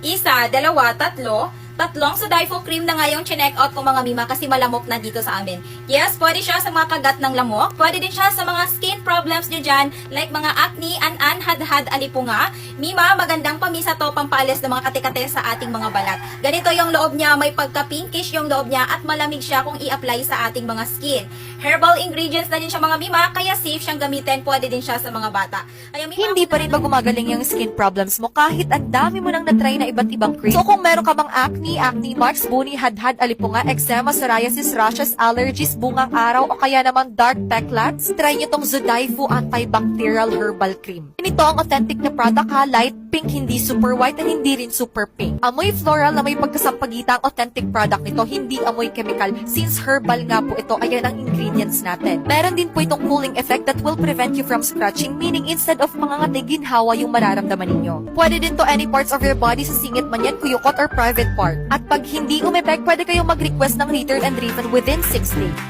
Isa, dalawa, tatlo. Tatlong Sodifo cream na ngayong chinek out ko mga mima kasi malamok na dito sa amin. Yes, pwede siya sa mga kagat ng lamok. Pwede din siya sa mga skin problems nyo dyan like mga acne, an-an, had-had, alipunga. Mima, magandang pamisa to pampalis ng mga kate-kate sa ating mga balat. Ganito yung loob niya, may pagka-pinkish yung loob niya at malamig siya kung i-apply sa ating mga skin. Herbal ingredients na din siya mga mima, kaya safe siyang gamitin. Pwede din siya sa mga bata. Kaya, mima, Hindi pa rin ba gumagaling yung skin problems mo kahit ang dami mo nang na-try na iba't ibang cream? So kung meron ka bang acne marks, buni, hadhad, alipunga, eczema, psoriasis, rashes, allergies, bungang araw, o kaya naman dark pecklats, try nyo tong Sodifo Antibacterial Herbal Cream. Ito ang authentic na product ha, light pink, hindi super white, at hindi rin super pink. Amoy floral na may pagkasampagita ang authentic product nito, hindi amoy chemical. Since herbal nga po ito, ayan ang ingredients natin. Meron din po itong cooling effect that will prevent you from scratching, meaning instead of mga ngati, ginhawa yung mararamdaman ninyo. Pwede din to any parts of your body, sa singit man yan, kuyukot, or private part. At pag hindi umepek, pwede kayong mag-request ng return and refund within 6 days.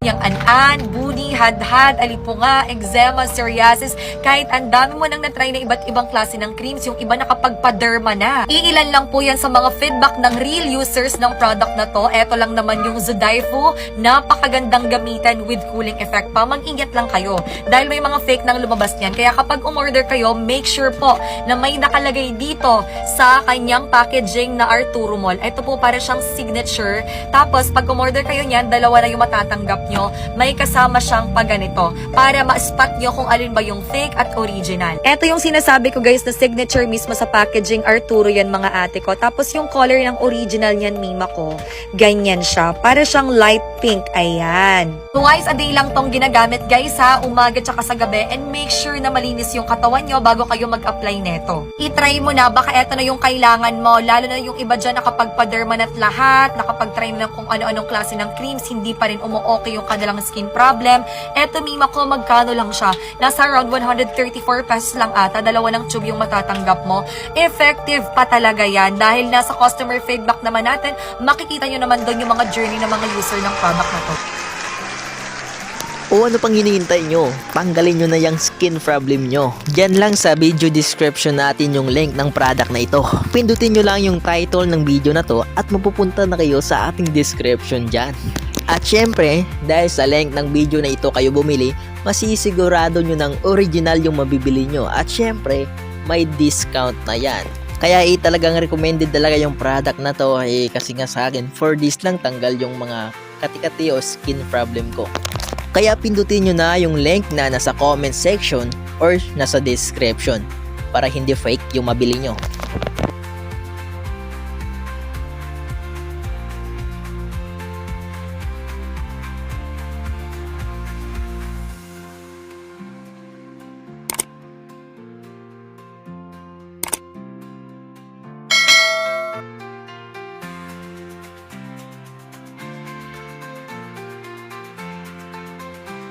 Yang an-an, buni, hadhad, alipunga, eczema, psoriasis, kahit ang dami mo nang na-try na iba't ibang klase ng creams, yung iba nakapagpa-derma na. Iilan lang po yan sa mga feedback ng real users ng product na to. Eto lang naman yung Sodifo, napakagandang gamitan with cooling effect pa. Mag-ingat lang kayo dahil may mga fake nang lumabas niyan. Kaya kapag umorder kayo, make sure po na may nakalagay dito sa kanyang packaging na Arturo Mall. Ito po para siyang signature. Tapos pag umorder kayo niyan, dalawa na yung matatanggap nyo. May kasama siyang paganito para ma-spot nyo kung alin ba yung fake at original. Ito yung sinasabi ko guys na signature mismo sa packaging Arturo yan mga ate ko. Tapos yung color ng original niyan mima ko, ganyan siya. Para siyang light pink. Ayan. Twice a day lang tong ginagamit guys ha, umaga tsaka sa gabi, and make sure na malinis yung katawan nyo bago kayo mag-apply neto. I-try mo na, baka eto na yung kailangan mo, lalo na yung iba dyan nakapagpa-derma na't lahat, nakapag-try na kung ano-anong klase ng creams, hindi pa rin umu-okay yung kanilang skin problem. Eto mima ko, magkano lang siya? Nasa around 134 pesos lang ata, dalawa ng tube yung matatanggap mo. Effective pa talaga yan dahil nasa customer feedback naman natin, makikita nyo naman doon yung mga journey ng mga user ng product na to. O ano pang hinihintay nyo? Tanggalin nyo na yung skin problem nyo. Diyan lang sa video description natin yung link ng product na ito. Pindutin nyo lang yung title ng video na to at mapupunta na kayo sa ating description dyan. At syempre, dahil sa link ng video na ito kayo bumili, masisigurado nyo ng original yung mabibili nyo. At syempre, may discount na yan. Kaya talagang recommended talaga yung product na to kasi nga sa akin, for this lang tanggal yung mga kati-kati o skin problem ko. Kaya pindutin nyo na yung link na nasa comment section or nasa description para hindi fake yung mabili nyo.